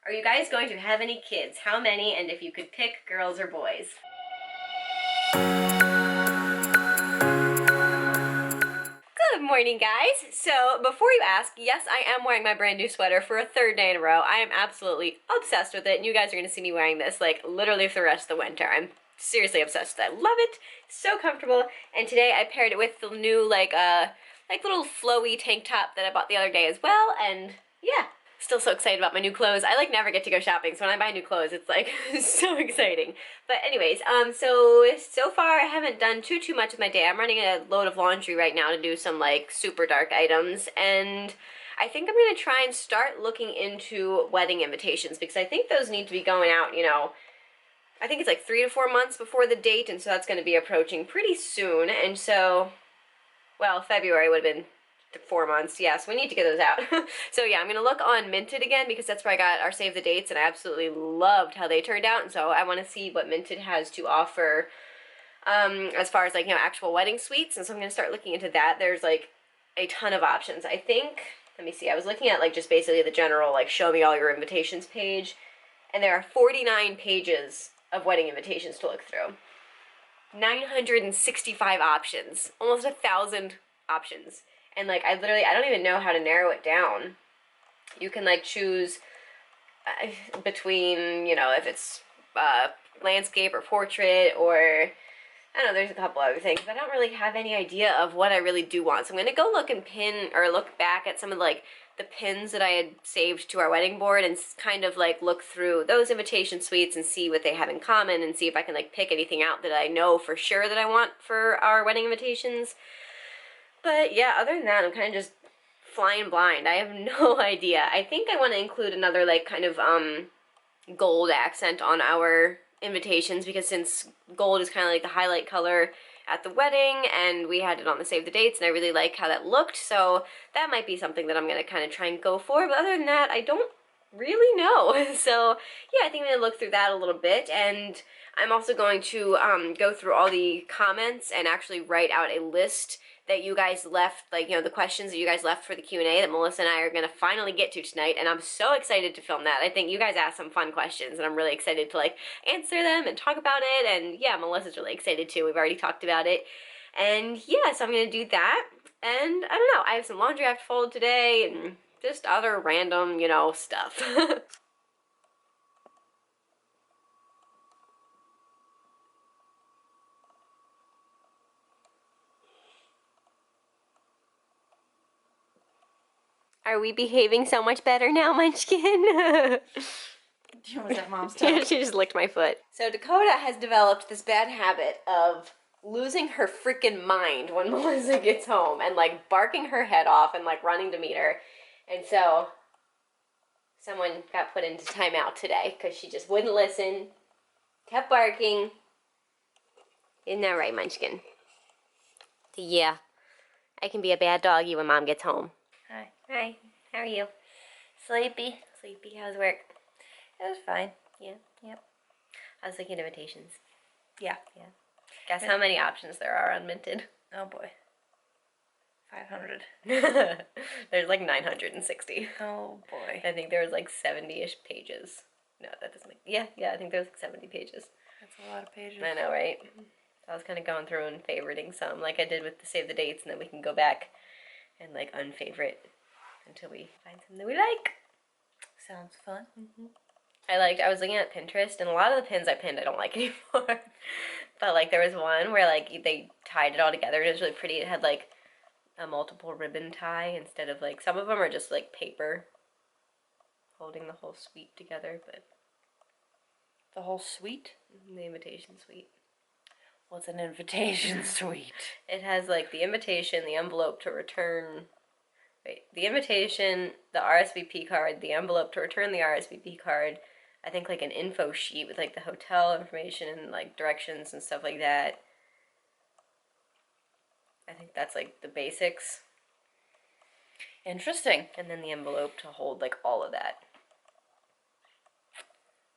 Are you guys going to have any kids? How many? And if you could pick girls or boys? Good morning, guys. So before you ask, yes, I am wearing my brand new sweater for a third day in a row. I am absolutely obsessed with it, and you guys are going to see me wearing this like literally for the rest of the winter. I'm seriously obsessed with it. I love it. So comfortable. And today I paired it with the new like little flowy tank top that I bought the other day as well. And yeah, still so excited about my new clothes. I like never get to go shopping, so when I buy new clothes, it's like so exciting. But anyways, so far I haven't done too much of my day. I'm running a load of laundry right now to do some like super dark items, and I think I'm gonna try and start looking into wedding invitations because I think those need to be going out, you know, I think it's like 3 to 4 months before the date, and so that's gonna be approaching pretty soon. And so, well, February would have been 4 months. Yeah, so we need to get those out. So yeah, I'm gonna look on Minted again because that's where I got our save the dates, and I absolutely loved how they turned out. And so I want to see what Minted has to offer as far as like, you know, actual wedding suites. And so I'm gonna start looking into that. There's like a ton of options. I think, let me see, I was looking at like just basically the general like show me all your invitations page, and there are 49 pages of wedding invitations to look through. 965 options, almost 1,000 options. And like I don't even know how to narrow it down. You can like choose between, you know, if it's landscape or portrait, or I don't know, there's a couple other things, but I don't really have any idea of what I really do want. So I'm gonna go look and pin or look back at some of like the pins that I had saved to our wedding board and kind of like look through those invitation suites and see what they have in common and see if I can like pick anything out that I know for sure that I want for our wedding invitations. But yeah, other than that, I'm kind of just flying blind. I have no idea. I think I want to include another like kind of gold accent on our invitations, because since gold is kind of like the highlight color at the wedding and we had it on the save the dates and I really like how that looked, so that might be something that I'm going to kind of try and go for. But other than that, I don't really know. So yeah, I think I'm going to look through that a little bit, and I'm also going to go through all the comments and actually write out a list that you guys left, like, you know, the questions that you guys left for the Q&A that Melissa and I are going to finally get to tonight, and I'm so excited to film that. I think you guys asked some fun questions, and I'm really excited to, like, answer them and talk about it, and yeah, Melissa's really excited too. We've already talked about it, and yeah, so I'm going to do that, and I don't know, I have some laundry I have to fold today, and just other random, you know, stuff. Are we behaving so much better now, Munchkin? Was that Mom's toe? She just licked my foot. So Dakota has developed this bad habit of losing her freaking mind when Melissa gets home and like barking her head off and like running to meet her. And so someone got put into timeout today because she just wouldn't listen, kept barking. Isn't that right, Munchkin? Yeah, I can be a bad doggy when Mom gets home. Hi. Hi, how are you? Sleepy. Sleepy, how's work? It was fine. Yeah. Yep. I was looking at invitations. Yeah. Guess how many options there are on Minted? Oh boy. 500. There's like 960. Oh boy. I think there was like 70-ish pages. No, that doesn't make... Yeah, I think there's like 70 pages. That's a lot of pages. I know, right? I was kind of going through and favoriting some, like I did with the save the dates, and then we can go back and like unfavorite until we find something that we like. Sounds fun. I was looking at Pinterest, and a lot of the pins I pinned I don't like anymore. But like there was one where like they tied it all together, and it was really pretty. It had like a multiple ribbon tie instead of like, some of them are just like paper holding the whole suite together, but The whole suite? the invitation suite. What's an invitation suite? It has like the invitation, the envelope to return, the invitation, the RSVP card, the envelope to return the RSVP card, I think like an info sheet with like the hotel information and like directions and stuff like that. I think that's like the basics. Interesting. And then the envelope to hold like all of that.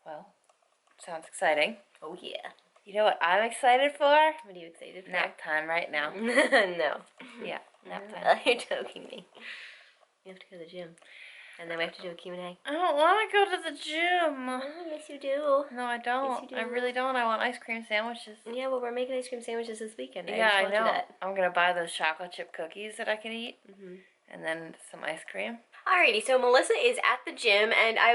Well, sounds exciting. Oh yeah. You know what I'm excited for? What are you excited for? Nap time right now. No. Yeah, nap Oh, time. you're joking me. You have to go to the gym. and then we have to do a Q&A. I don't want to go to the gym. Oh, yes, you do. No, I don't. Yes, you I do. really don't. I want ice cream sandwiches. Yeah, well, we're making ice cream sandwiches this weekend. Yeah, just I told you know. that. I'm gonna buy those chocolate chip cookies that I can eat, Mm-hmm. and then some ice cream. Alrighty, so Melissa is at the gym, and I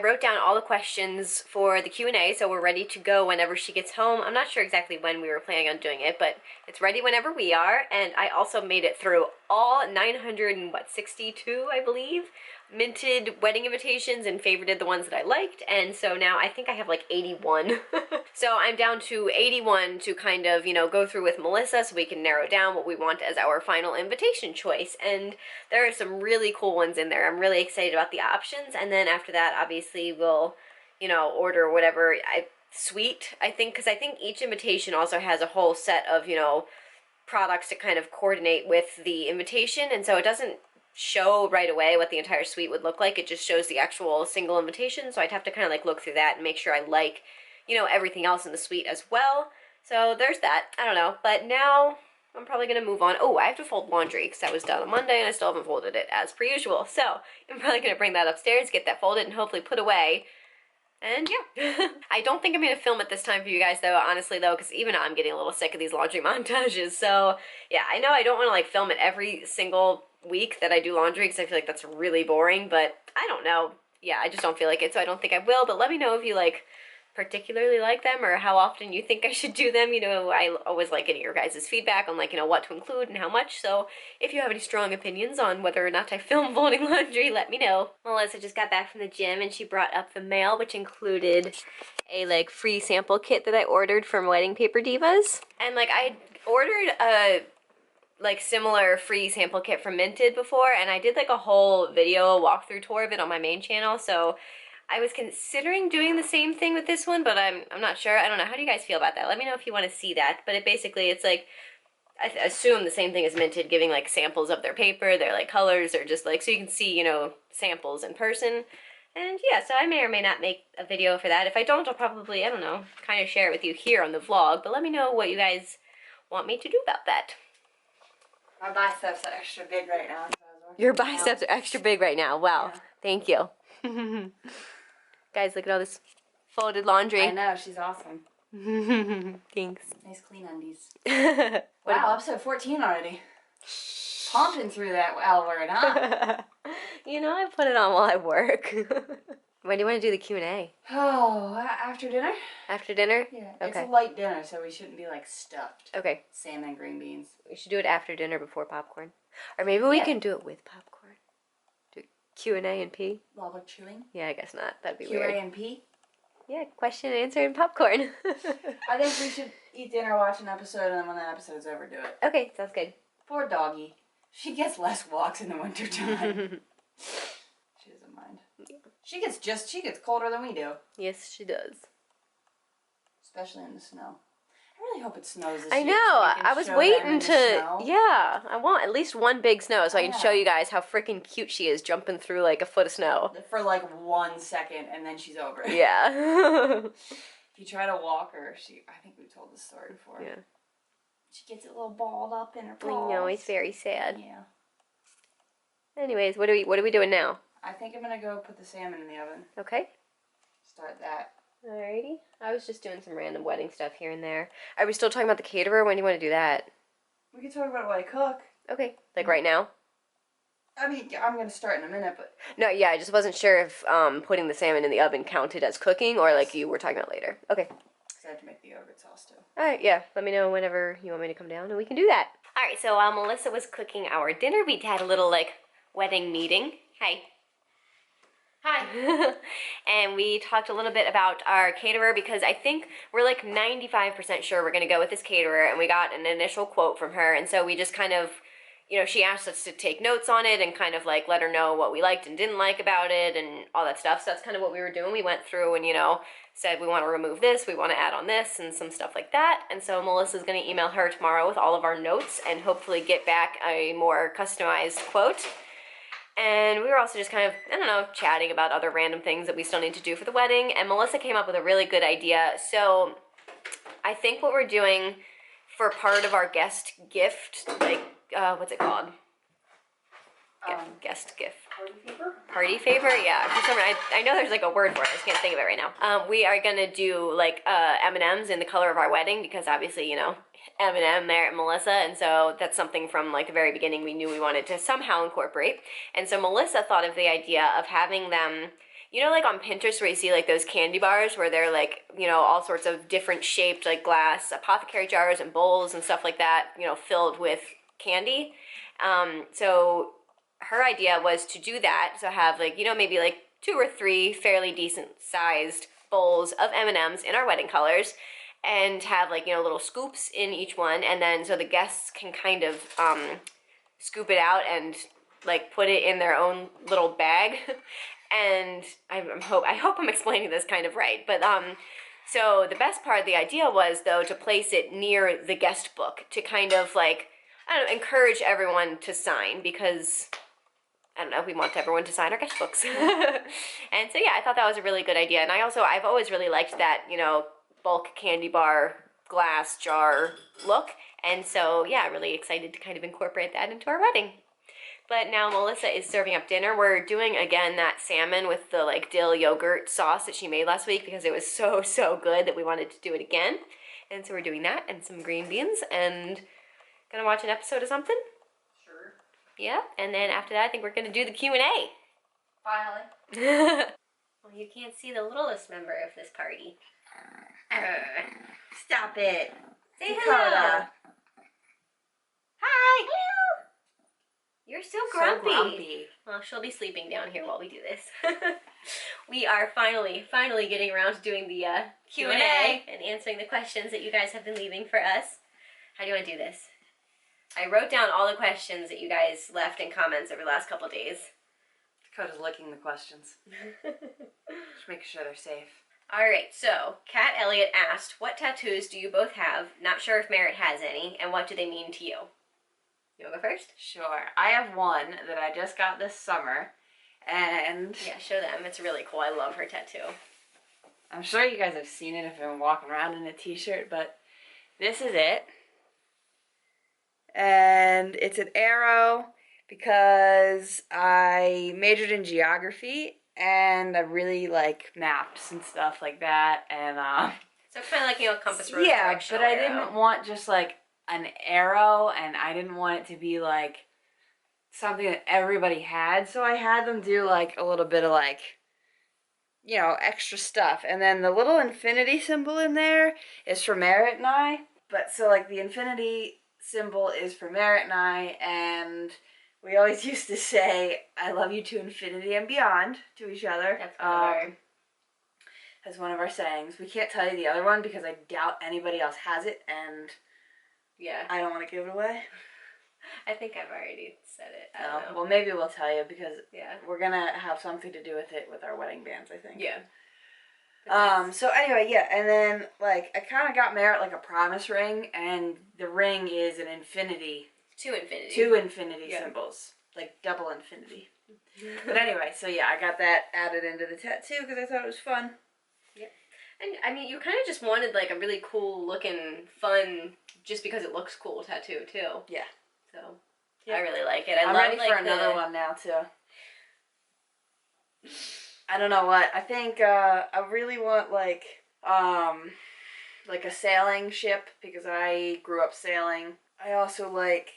wrote down all the questions for the Q&A, so we're ready to go whenever she gets home. I'm not sure exactly when we were planning on doing it, but it's ready whenever we are, and I also made it through all 962, I believe, minted wedding invitations and favorited the ones that I liked, and so now I think I have like 81. So I'm down to 81 to kind of, go through with Melissa so we can narrow down what we want as our final invitation choice, and there are some really cool ones in there. I'm really excited about the options, and then after that, obviously, we'll, order whatever sweet, I think, because I think each invitation also has a whole set of, products to kind of coordinate with the invitation, and so it doesn't show right away what the entire suite would look like. It just shows the actual single invitation, so I'd have to kind of like look through that and make sure I like, everything else in the suite as well. So there's that. I don't know, but now I'm probably going to move on. Oh, I have to fold laundry because that was done on Monday and I still haven't folded it as per usual. So I'm probably going to bring that upstairs, get that folded, and hopefully put away. And yeah, I don't think I'm going to film it this time for you guys though, honestly though, because even I'm getting a little sick of these laundry montages. So yeah, I know I don't want to like film it every single week that I do laundry because I feel like that's really boring, but I don't know. Yeah, I just don't feel like it, so I don't think I will, but let me know if you like particularly like them or how often you think I should do them. I always like getting your guys' feedback on like, what to include and how much. So if you have any strong opinions on whether or not I film folding laundry, let me know. Melissa just got back from the gym and she brought up the mail, which included a like free sample kit that I ordered from Wedding Paper Divas. And like I ordered a like similar free sample kit from Minted before, and I did like a whole video walkthrough tour of it on my main channel, so I was considering doing the same thing with this one, but I'm not sure. I don't know. How do you guys feel about that? Let me know if you want to see that. But it's like, I assume the same thing as Minted, giving like samples of their paper, their like colors, or just like, so you can see, samples in person. And yeah, so I may or may not make a video for that. If I don't, I'll probably, I don't know, kind of share it with you here on the vlog. But let me know what you guys want me to do about that. My biceps are extra big right now. Your biceps are extra big right now. Wow. Yeah. Thank you. Guys, look at all this folded laundry. I know, she's awesome. Thanks. Nice clean undies. Wow, episode 14 already. Pumping through that L word, huh? I put it on while I work. When do you want to do the Q&A? Oh, after dinner? After dinner? Yeah. Okay. It's a light dinner, so we shouldn't be like stuffed. Okay. Salmon and green beans. We should do it after dinner before popcorn. Or maybe we can do it with popcorn. Do Q&A and P? While we're chewing. Yeah, I guess not. That'd be Q&A weird. and P? Yeah, question and answer and popcorn. I think we should eat dinner, watch an episode, and then when that episode's over, do it. Okay, sounds good. Poor doggy. She gets less walks in the wintertime. She doesn't mind. She gets colder than we do. Yes, she does. Especially in the snow. I really hope it snows this I year. know. So we can I was show waiting them in the to. snow. Yeah, I want at least one big snow so I can show Yeah. you guys how freaking cute she is jumping through like a foot of snow. For like 1 second, and then she's over. Yeah. If you try to walk her, I think we told this story before. Yeah. She gets a little balled up in her I paws. know, it's very sad. Yeah. Anyways, what are we doing now? I think I'm gonna go put the salmon in the oven. Okay. Start that. Alrighty. I was just doing some random wedding stuff here and there. Are we still talking about the caterer? When do you want to do that? We can talk about what I cook. Okay. Like right now? I mean, I'm gonna start in a minute, but No, yeah, I just wasn't sure if putting the salmon in the oven counted as cooking or like you were talking about later. Okay. because I have to make the yogurt sauce too. Alright, yeah. Let me know whenever you want me to come down and we can do that. Alright, so while Melissa was cooking our dinner, we had a little like wedding meeting. Hi. Hi. And we talked a little bit about our caterer because I think we're like 95% sure we're going to go with this caterer, and we got an initial quote from her, and so we just kind of, she asked us to take notes on it and kind of like let her know what we liked and didn't like about it and all that stuff. So that's kind of what we were doing. We went through and, said we want to remove this, we want to add on this and some stuff like that. And so Melissa's going to email her tomorrow with all of our notes and hopefully get back a more customized quote. And we were also just kind of, chatting about other random things that we still need to do for the wedding. And Melissa came up with a really good idea. So I think what we're doing for part of our guest gift, like, what's it called? Guest gift. Party favor? Yeah. For some reason, I know there's like a word for it. I just can't think of it right now. We are gonna do like M&Ms in the color of our wedding because obviously, you know, M&M, Merrit, and Melissa, and so that's something from like the very beginning we knew we wanted to somehow incorporate. And so Melissa thought of the idea of having them, you know, like on Pinterest where you see like those candy bars where they're like, you know, all sorts of different shaped like glass apothecary jars and bowls and stuff like that, you know, filled with candy. So her idea was to do that, so have like, you know, maybe like 2 or 3 fairly decent sized bowls of M&Ms in our wedding colors, and have like, you know, little scoops in each one, and then so the guests can kind of scoop it out and like put it in their own little bag. And I hope I'm explaining this kind of right, but so the best part of the idea was though to place it near the guest book to kind of like, I don't know, encourage everyone to sign, because I don't know, we want everyone to sign our guest books. And so yeah, I thought that was a really good idea. And I've always really liked that, you know, bulk candy bar glass jar look. And so yeah, really excited to kind of incorporate that into our wedding. But now Melissa is serving up dinner. We're doing again that salmon with the like dill yogurt sauce that she made last week because it was so, so good that we wanted to do it again. And so we're doing that and some green beans and gonna watch an episode of something. Sure. Yeah, and then after that I think we're gonna do the Q&A. Finally. Well, you can't see the littlest member of this party. Stop it. Say Dakota. hello. Hi. You're so grumpy. So grumpy. Well, she'll be sleeping down here while we do this. We are finally getting around to doing the Q&A and answering the questions that you guys have been leaving for us. How do you want to do this? I wrote down all the questions that you guys left in comments over the last couple of days. Dakota's licking the questions. Just making sure they're safe. Alright, so Kat Elliott asked, what tattoos do you both have? Not sure if Merrit has any, and what do they mean to you? You want to go first? Sure. I have one that I just got this summer, and Yeah, show them. It's really cool. I love her tattoo. I'm sure you guys have seen it if you've been walking around in a t-shirt, but this is it. And it's an arrow because I majored in geography and I really like maps and stuff like that. And So kind of like, you know, compass rose yeah, directional but I arrow. didn't want just like an arrow, and I didn't want it to be like something that everybody had, so I had them do like a little bit of like, you know, extra stuff. And then the little infinity symbol in there is for Merrit and I. But so like the infinity symbol is for Merrit and I, and we always used to say I love you to infinity and beyond to each other. That's one of our... As one of our sayings. We can't tell you the other one because I doubt anybody else has it, and Yeah. I don't want to give it away. I think I've already said it. I don't know. Well, maybe we'll tell you because Yeah. we're gonna have something to do with it with our wedding bands, I think. Yeah. So anyway, yeah, and then like I kind of got Merrit like a promise ring, and the ring is an infinity. 2 infinity. 2 infinity Yeah. symbols, like double infinity. But anyway, so yeah, I got that added into the tattoo because I thought it was fun. And I mean, you kind of just wanted like a really cool looking, fun, just because it looks cool tattoo too. Yeah. So Yeah. I really like it. I'm love, ready like, for another one now too. I don't know what. I think I really want like a sailing ship because I grew up sailing. I also like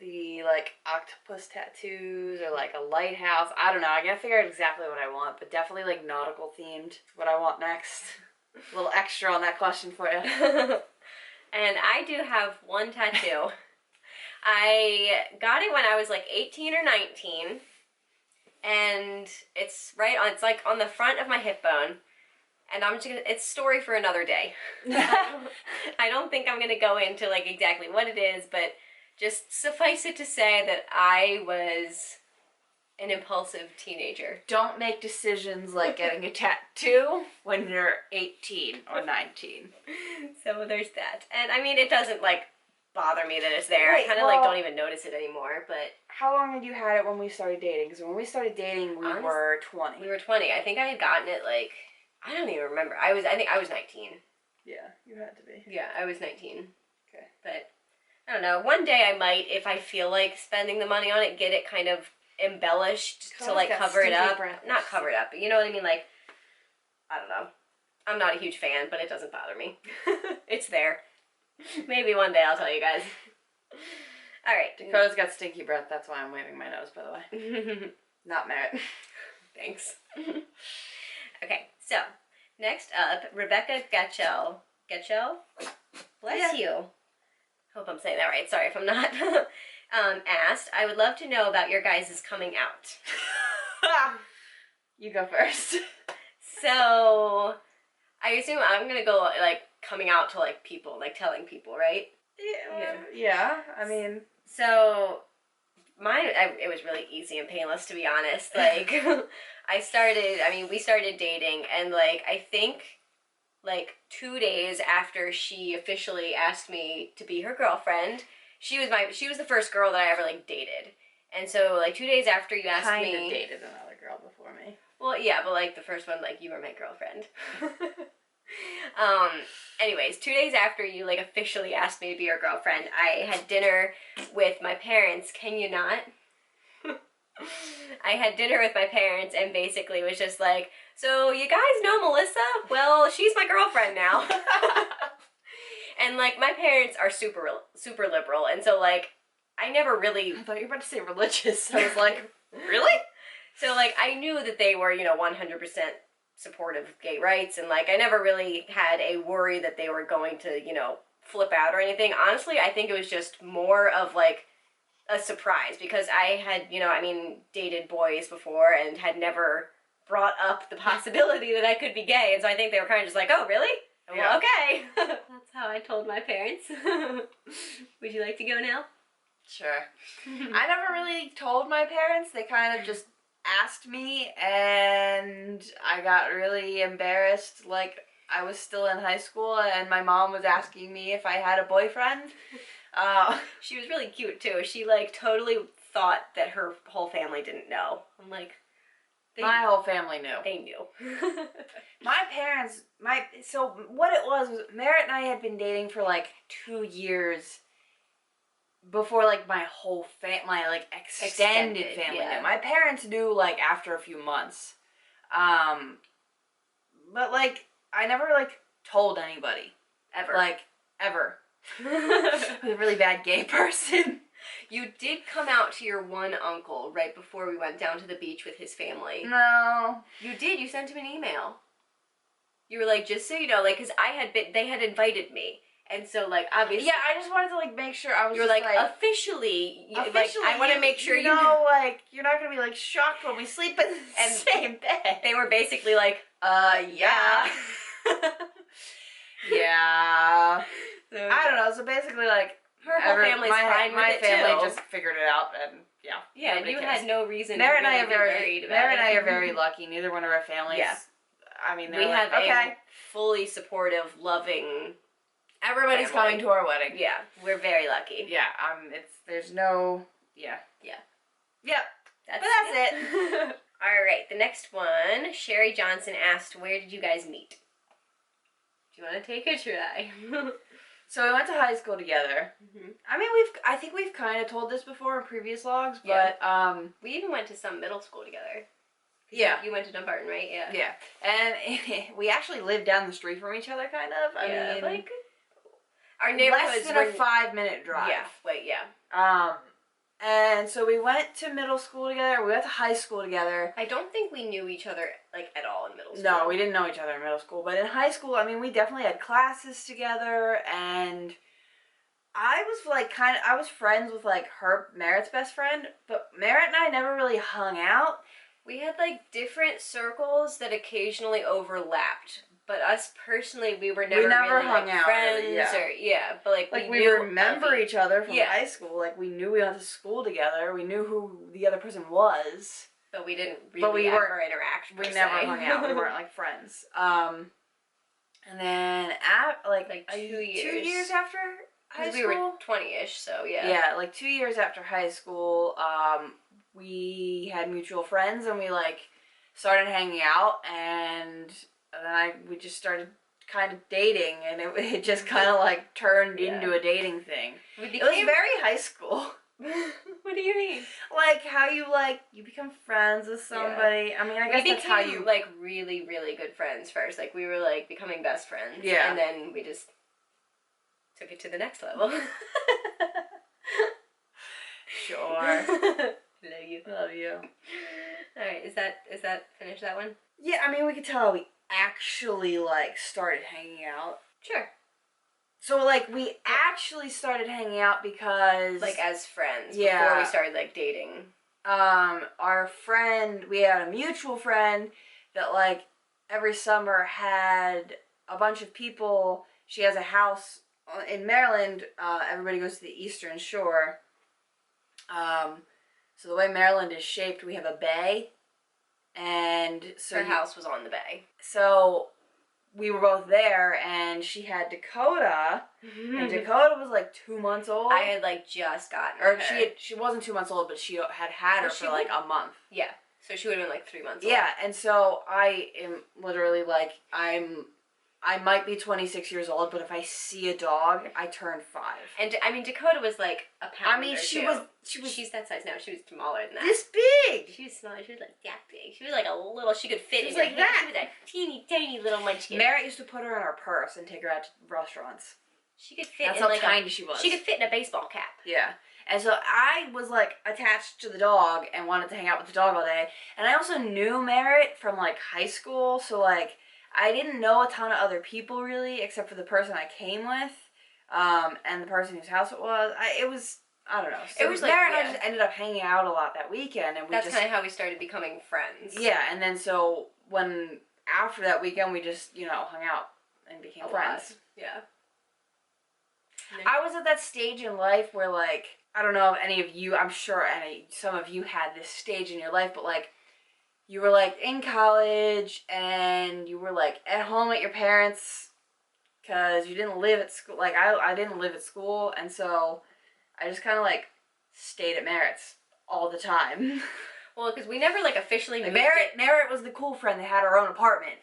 the like octopus tattoos or like a lighthouse. I don't know. I gotta figure out exactly what I want, but definitely like nautical themed. What I want next. A little extra on that question for you. And I do have one tattoo. I got it when I was like 18 or 19. And it's like on the front of my hip bone. And I'm just gonna, it's a story for another day. I don't think I'm gonna go into like exactly what it is, but just suffice it to say that I was an impulsive teenager. Don't make decisions like getting a tattoo when you're 18 or 19. So there's that. And I mean, it doesn't like bother me that it's there. Wait, I kind of like don't even notice it anymore, but... How long had you had it when we started dating? Because when we started dating, we were 20. We were 20. I think I had gotten it like... I don't even remember. I think I was 19. Yeah, you had to be. Yeah, I was 19. Okay. But, I don't know. One day I might, if I feel like spending the money on it, get it kind of embellished to Coda's like got cover it stinky up. breath. Not cover it up, but you know what I mean? Like, I don't know. I'm not a huge fan, but it doesn't bother me. It's there. Maybe one day I'll tell you guys. All right. Dakota's got stinky breath. That's why I'm waving my nose, by the way. Not Merrit. Thanks. Okay, so next up, Rebecca Getchell. Getchell? Bless you. Hope I'm saying that right. Sorry if I'm not. Asked, I would love to know about your guys' coming out. You go first. So, I assume I'm gonna go like coming out to like people, like telling people, right? Yeah. I mean, So, it was really easy and painless, to be honest. Like, we started dating, and like, I think, like, 2 days after she officially asked me to be her girlfriend, she was the first girl that I ever, like, dated. And so, like, 2 days after you asked me... kind of dated another girl before me. Well, yeah, but, like, the first one, like, you were my girlfriend. Anyways, 2 days after you, like, officially asked me to be your girlfriend, I had dinner with my parents. Can you not? I had dinner with my parents and basically was just like, so you guys know Melissa? Well, she's my girlfriend now. And, like, my parents are super liberal, and so, like, I never really... I thought you were about to say religious. I was like, really? So, like, I knew that they were, 100% supportive of gay rights, and, like, I never really had a worry that they were going to, flip out or anything. Honestly, I think it was just more of, like, a surprise, because I had, dated boys before and had never brought up the possibility that I could be gay, and so I think they were kind of just like, oh, really? Yeah. Well, okay. That's how I told my parents. Would you like to go now? Sure. I never really told my parents. They kind of just asked me, and I got really embarrassed. Like, I was still in high school, and my mom was asking me if I had a boyfriend. She was really cute, too. She, like, totally thought that her whole family didn't know. I'm like... My whole family knew. They knew. My parents, so what it was Merritt and I had been dating for like 2 years before like my whole my like extended family yeah. knew. My parents knew like after a few months. But like I never like told anybody. Ever. Like ever. I was a really bad gay person. You did come out to your one uncle right before we went down to the beach with his family. No. You did. You sent him an email. You were like, just so you know, like, because they had invited me. And so, like, obviously... Yeah, I just wanted to, like, make sure I was You were like, officially, I want to make sure you know, like, you're not going to be, like, shocked when we sleep in the same bed. They were basically like, yeah. Yeah. So, I don't know, so basically, like, her whole family's fine with my it, family too. just figured it out, and yeah. Yeah, and you had no reason Merritt to really be worried about it. Merritt and I are very lucky. Neither one of our families. Yeah. I mean, We like, have okay. a fully supportive, loving Everybody's family. coming to our wedding. Yeah, we're very lucky. Yeah, there's no, yeah. Yeah. Yep. That's it. All right, the next one. Sherry Johnson asked, where did you guys meet? Do you want to take it, or should I? So we went to high school together. Mm-hmm. I mean, I think we've kind of told this before in previous logs, Yeah. but we even went to some middle school together. Yeah. You went to Dumbarton, right? Yeah. Yeah, and we actually lived down the street from each other, kind of. I mean, like our neighborhoods less than a 5-minute drive. Yeah. Wait. Yeah. And so we went to middle school together. We went to high school together. I don't think we knew each other like at all in middle school. No, we didn't know each other in middle school, but in high school, I mean, we definitely had classes together, and I was like I was friends with like Merritt's best friend, but Merritt and I never really hung out. We had like different circles that occasionally overlapped, but us personally, we never really, hung like, out friends really, but like we knew remember each other from Yeah. high school. Like we knew we went to school together. We knew who the other person was. But we didn't really But we ever interact. We per never se. hung out. We weren't like friends. And then like 2 years. 2 years after high Because school, we were 20-ish, so yeah. Yeah, like 2 years after high school, we had mutual friends and we like started hanging out, and then we just started kind of dating, and it just kind of like turned into a dating thing. It was very high school. What do you mean? Like how you become friends with somebody. I mean, I guess We that's how became you. like really, really good friends first. Like we were like becoming best friends. Yeah. And then we just took it to the next level. Sure. Love you. Love you. All right, is that finish that one? Yeah, I mean, we could tell how we actually like started hanging out. Sure. So like we actually started hanging out because Like as friends Yeah. before we started like dating. our friend, we had a mutual friend that like every summer had a bunch of people. She has a house in Maryland. Everybody goes to the Eastern Shore. So the way Maryland is shaped, we have a bay, and so Her house was on the bay. So we were both there, and she had Dakota, and Dakota was like 2 months old. I had like just gotten or her. she wasn't 2 months old, but she had her she for like a month. Yeah, so she would have been like 3 months old. Yeah, and so I am literally like I might be 26 years old, but if I see a dog, I turn 5. And I mean Dakota was like a pound. I mean, or she two. was She's that size now. She was smaller than that. this big. She was smaller. She was like that big. She was like a little. She could fit She was in your like hand. that. She was a teeny tiny little munchkin. Merritt used to put her in her purse and take her out to restaurants. She could fit. That's in how like tiny she was. She could fit in a baseball cap. Yeah. And so I was like attached to the dog and wanted to hang out with the dog all day. And I also knew Merritt from like high school, so like I didn't know a ton of other people really, except for the person I came with, and the person whose house it was. I don't know. So It was like, Merritt and yeah. I just ended up hanging out a lot that weekend, and That's kind of how we started becoming friends. yeah. And then so when after that weekend we just hung out and became A friends. lot. Yeah. I was at that stage in life where, like, I don't know if any of you, I'm sure some of you had this stage in your life, but, like, you were, like, in college, and you were, like, at home at your parents' because you didn't live at school. Like, I didn't live at school, and so I just kind of, like, stayed at Merritt's all the time. Well, because we never, like, officially moved Merritt was the cool friend that had her own apartment.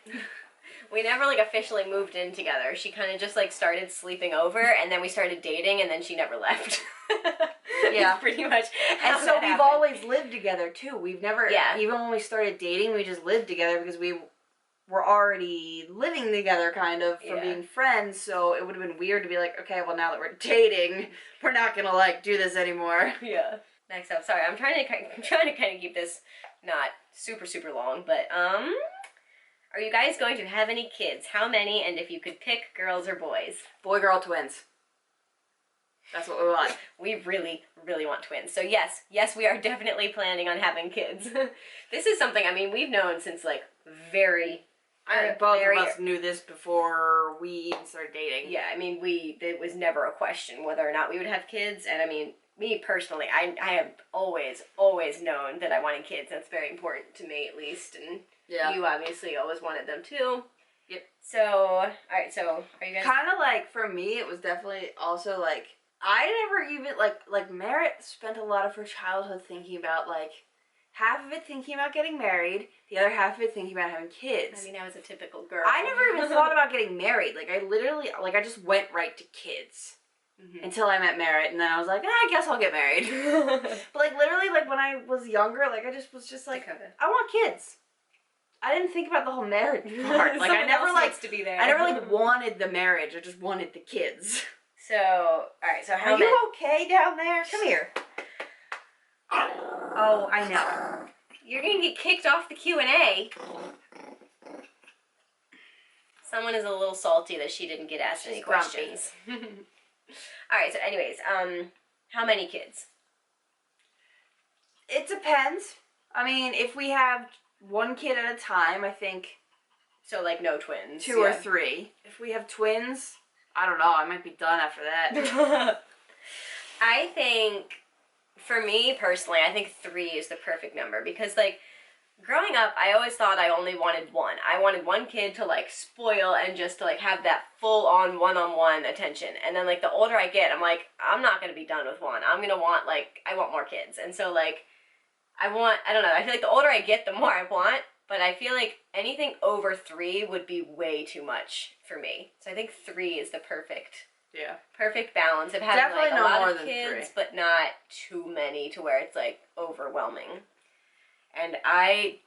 We never, like, officially moved in together. She kind of just, like, started sleeping over, and then we started dating, and then she never left. Yeah. Pretty much. And so we've happened. always lived together, too. We've never, even when we started dating, we just lived together because we were already living together, kind of, from being friends, so it would have been weird to be like, okay, well, now that we're dating, we're not gonna, like, do this anymore. Yeah. Next up, sorry, I'm trying to kind of keep this not super, super long, but, are you guys going to have any kids? How many, and if you could pick girls or boys? Boy-girl twins. That's what we want. We really, really want twins. So yes, we are definitely planning on having kids. This is something, I mean, we've known since, like, very... I think both of us knew this before we even started dating. Yeah, I mean, it was never a question whether or not we would have kids, and I mean, me personally, I have always known that I wanted kids. That's very important to me, at least, and you obviously always wanted them too. Yep. So, alright, so, are you guys... Kind of like, for me, it was definitely also, like, I never even, like, Merritt spent a lot of her childhood thinking about, like, half of it thinking about getting married, the other half of it thinking about having kids. I mean, I was a typical girl. I never even thought about getting married. Like, I literally, like, I just went right to kids. Mm-hmm. Until I met Merritt, and then I was like, I guess I'll get married. But, like, literally, like, when I was younger, like, I just was just like, I want kids. I didn't think about the whole marriage part. Like, I never, like, to be there. I never, like, wanted the marriage. I just wanted the kids. So, alright, so how Are you okay down there? Come here. Oh, I know. You're gonna get kicked off the Q&A. Someone is a little salty that she didn't get asked any questions. Alright, so anyways, how many kids? It depends. I mean, if we have one kid at a time, I think... So, like, no twins. 2 or 3. If we have twins, I don't know, I might be done after that. I think, for me personally, I think 3 is the perfect number because, like, growing up, I always thought I only wanted one. I wanted one kid to, like, spoil and just to, like, have that full-on, one-on-one attention. And then, like, the older I get, I'm like, I'm not gonna be done with one. I'm gonna want, like, I want more kids. And so, like, I don't know, I feel like the older I get, the more I want, but I feel like anything over 3 would be way too much for me. So I think 3 is the perfect Yeah. Perfect balance of having Definitely like a no lot more of than kids, 3. but not too many to where it's like overwhelming. And I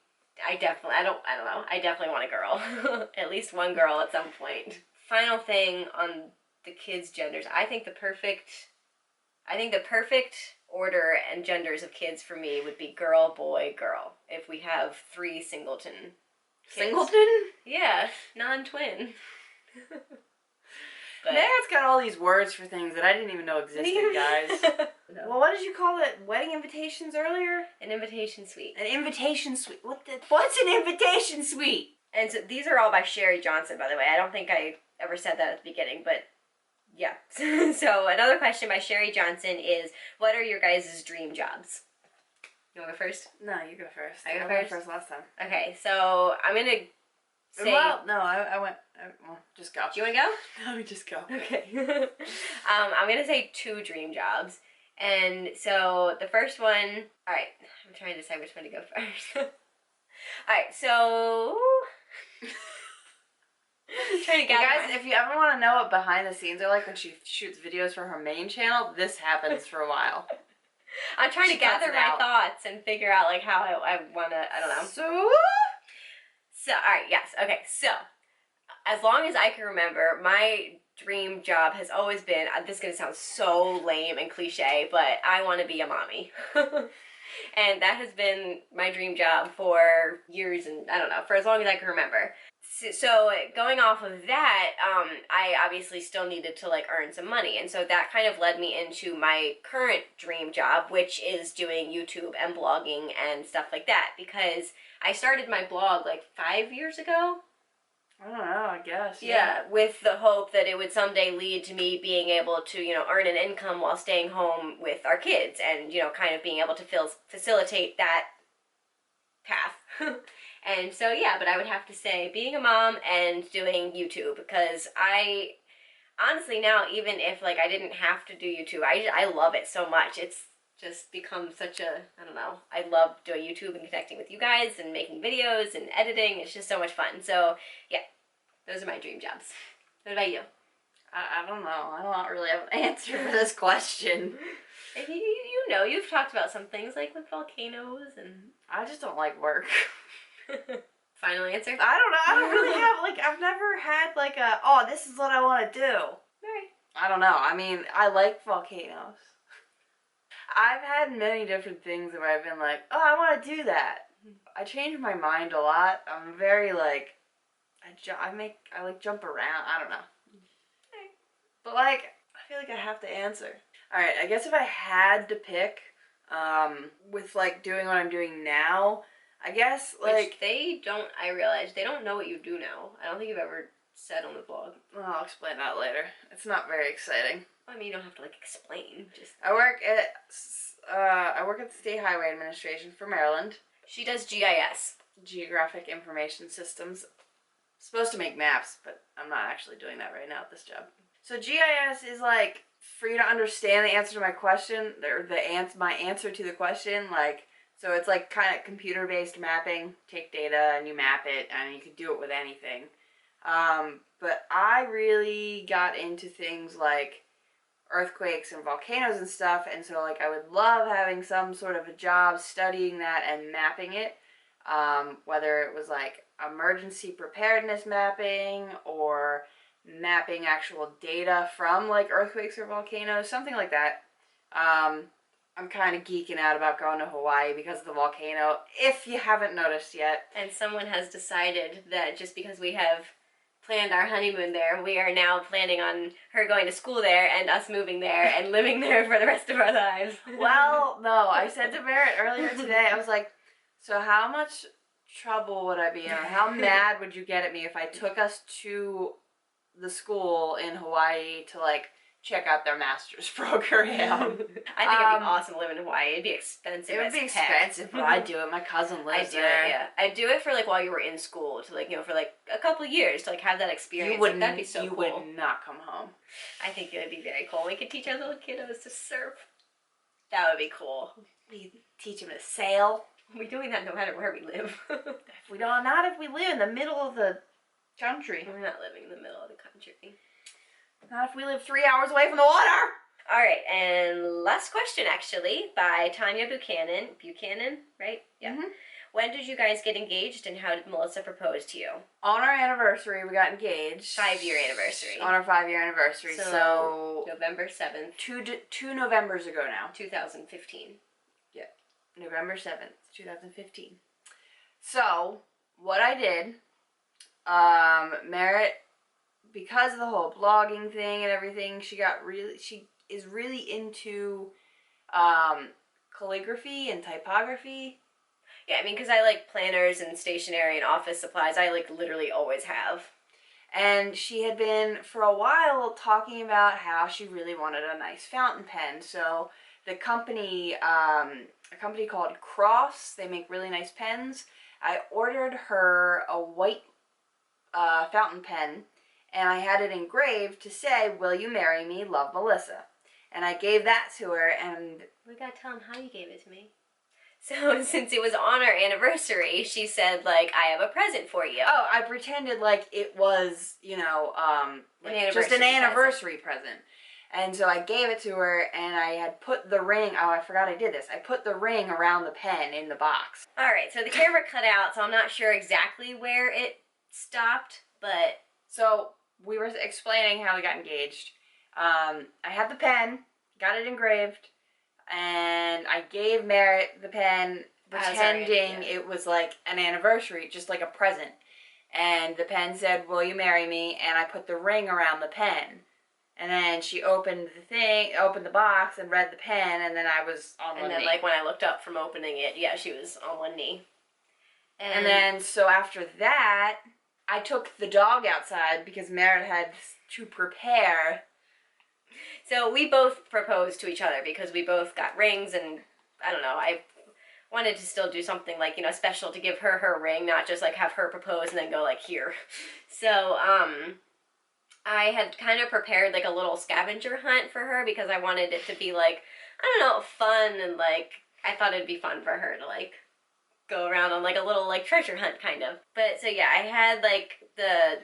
definitely, I don't know, I definitely want a girl. At least one girl at some point. Final thing on the kids' genders. I think the perfect order and genders of kids for me would be girl, boy, girl. If we have 3 singleton kids. Singleton? Yeah, non-twin. But Merritt's got all these words for things that I didn't even know existed, guys. No. Well, what did you call it? Wedding invitations earlier? An invitation suite. An invitation suite. What's an invitation suite? And so these are all by Sherry Johnson, by the way. I don't think I ever said that at the beginning, but yeah. So another question by Sherry Johnson is, what are your guys' dream jobs? You want to go first? No, you go first. I go went first? first last time. Okay, so I'm going to say... Well, no, I went... well, just go. Do you want to go? No, just go. Okay. I'm going to say 2 dream jobs. And so the first one... Alright, I'm trying to decide which one to go first. Alright, so... trying to gather guys, if you ever want to know what behind the scenes are like when she shoots videos for her main channel, this happens for a while. I'm trying to gather my thoughts and figure out like how I want to, I don't know. So, alright, yes, okay, so, as long as I can remember, my dream job has always been, this is going to sound so lame and cliche, but I want to be a mommy. And that has been my dream job for years and, I don't know, for as long as I can remember. So going off of that, I obviously still needed to like earn some money, and so that kind of led me into my current dream job, which is doing YouTube and blogging and stuff like that, because I started my blog like 5 years ago. I don't know, I guess. Yeah, with the hope that it would someday lead to me being able to, you know, earn an income while staying home with our kids and, you know, kind of being able to facilitate that path. And so, yeah, but I would have to say being a mom and doing YouTube, because I, honestly now, even if, like, I didn't have to do YouTube, I love it so much. It's just become such a, I don't know, I love doing YouTube and connecting with you guys and making videos and editing. It's just so much fun. So, yeah, those are my dream jobs. What about you? I don't know. I don't really have an answer for this question. And you know, you've talked about some things, like with volcanoes and... I just don't like work. Final answer? I don't know. I don't really have, like, I've never had, like, a, oh, this is what I want to do. Alright. I don't know. I mean, I like volcanoes. I've had many different things where I've been like, oh, I want to do that. I change my mind a lot. I'm very, like, I like jump around. I don't know. Okay. But, like, I feel like I have to answer. Alright, I guess if I had to pick, with, like, doing what I'm doing now, I guess, like... Which they don't, I realize, they don't know what you do now. I don't think you've ever said on the vlog. Well, I'll explain that later. It's not very exciting. I mean, you don't have to, like, explain. Just... I work at the State Highway Administration for Maryland. She does GIS. Geographic Information Systems. Supposed to make maps, but I'm not actually doing that right now at this job. So GIS is like, for you to understand the answer to my question, or my answer to the question, like, so it's like kind of computer-based mapping. Take data and you map it, and you can do it with anything. But I really got into things like earthquakes and volcanoes and stuff, and so like I would love having some sort of a job studying that and mapping it, whether it was like emergency preparedness mapping or mapping actual data from like earthquakes or volcanoes, something like that. I'm kind of geeking out about going to Hawaii because of the volcano, if you haven't noticed yet. And someone has decided that just because we have planned our honeymoon there, we are now planning on her going to school there and us moving there and living there for the rest of our lives. Well, no, I said to Merrit earlier today, I was like, so how much trouble would I be in, or how mad would you get at me if I took us to the school in Hawaii to, like, check out their master's program? I think it'd be awesome living in Hawaii. It'd be expensive. It would be expensive, but I'd do it. My cousin lives there. Yeah. I'd do it for, like, while you were in school, to, like, you know, for, like, a couple years, to, like, have that experience. You wouldn't, like, that'd be so you cool. would not come home. I think it would be very cool. We could teach our little kiddos to surf. That would be cool. We teach them to sail. We're doing that no matter where we live. Not if we live in the middle of the country. We're not living in the middle of the country. Not if we live 3 hours away from the water. All right, and last question actually by Tanya Buchanan. Buchanan, right? Yeah. Mhm. When did you guys get engaged, and how did Melissa propose to you? On our anniversary, we got engaged. 5-year anniversary. On our 5-year anniversary. So November 7th, two Novembers ago now. 2015. November 7th, 2015. So, what I did, Merrit, because of the whole blogging thing and everything, she is really into calligraphy and typography. Yeah, I mean, because I like planners and stationery and office supplies. I like literally always have. And she had been for a while talking about how she really wanted a nice fountain pen. So the company, a company called Cross, they make really nice pens. I ordered her a white fountain pen, and I had it engraved to say, "Will you marry me? Love, Melissa." And I gave that to her, and We gotta tell him how you gave it to me. So since it was on our anniversary, she said, like, I have a present for you. oh, I pretended like it was, like just an anniversary present. And so I gave it to her, and I had put the ring, oh, I forgot I did this. I put the ring around the pen in the box. All right, so the camera cut out, so I'm not sure exactly where it stopped, but... So we were explaining how we got engaged. I had the pen, got it engraved, and I gave Merrit the pen, pretending it was like an anniversary, just like a present. And the pen said, "Will you marry me?" And I put the ring around the pen. And then she opened the box and read the pen, and then I was on one knee. And then, like, when I looked up from opening it, yeah, she was on one knee. And then, so after that, I took the dog outside because Merrit had to prepare. So we both proposed to each other because we both got rings, and I don't know, I wanted to still do something like, special to give her her ring, not just like have her propose and then go like here. So, I had kind of prepared like a little scavenger hunt for her because I wanted it to be like, I don't know, fun, and like, I thought it'd be fun for her to like go around on like a little like treasure hunt kind of. But so yeah, I had like the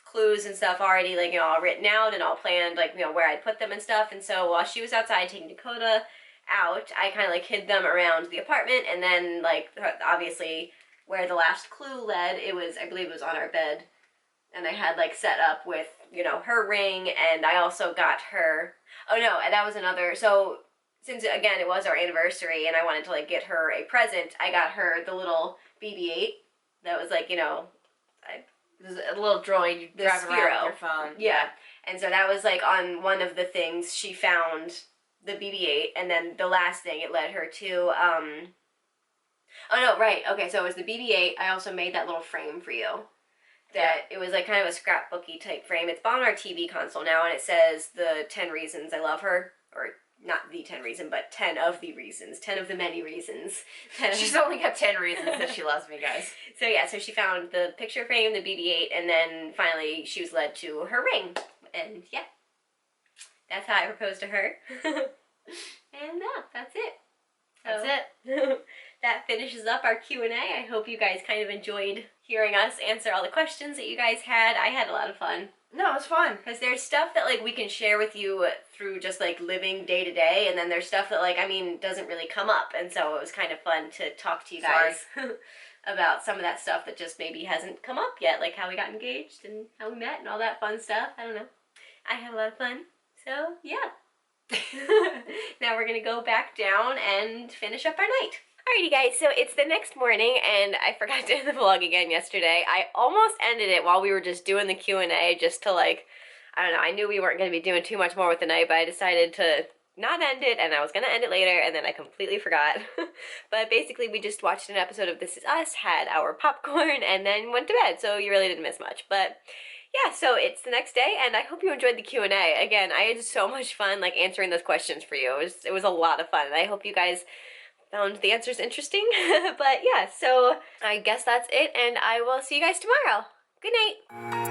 clues and stuff already like, all written out and all planned, like, where I'd put them and stuff. And so while she was outside taking Dakota out, I kind of like hid them around the apartment, and then like obviously where the last clue led, I believe it was on our bed, and I had like set up with, her ring, and I also got her, oh no, and that was another, so since again it was our anniversary and I wanted to like get her a present, I got her the little BB-8 that was like, There's a little droid you drive around with your phone. Yeah. And so that was like on one of the things she found the BB-8, and then the last thing it led her to, oh no, right, okay, so it was the BB-8. I also made that little frame for you. It was like kind of a scrapbooky type frame. It's on our TV console now, and it says the 10 reasons I love her, or not the 10 reason, but 10 of the reasons, 10 of the many reasons. She's only got 10 reasons that she loves me, guys. So yeah, so she found the picture frame, the BB-8, and then finally she was led to her ring. And yeah, that's how I proposed to her. And that's it. So, That's it. That finishes up our Q&A. I hope you guys kind of enjoyed hearing us answer all the questions that you guys had. I had a lot of fun. No, it was fun. Because there's stuff that, like, we can share with you through just, like, living day to day, and then there's stuff that, like, doesn't really come up, and so it was kind of fun to talk to you guys about some of that stuff that just maybe hasn't come up yet, like how we got engaged and how we met and all that fun stuff. I don't know. I had a lot of fun, so, yeah. Now we're gonna go back down and finish up our night. Alrighty guys, so it's the next morning, and I forgot to end the vlog again yesterday. I almost ended it while we were just doing the Q&A, just to like, I don't know, I knew we weren't going to be doing too much more with the night, but I decided to not end it, and I was going to end it later, and then I completely forgot. But basically we just watched an episode of This Is Us, had our popcorn, and then went to bed, so you really didn't miss much. But yeah, so it's the next day, and I hope you enjoyed the Q&A. Again, I had so much fun like answering those questions for you. It was a lot of fun, and I hope you guys found the answers interesting. But yeah, so I guess that's it, and I will see you guys tomorrow. Good night.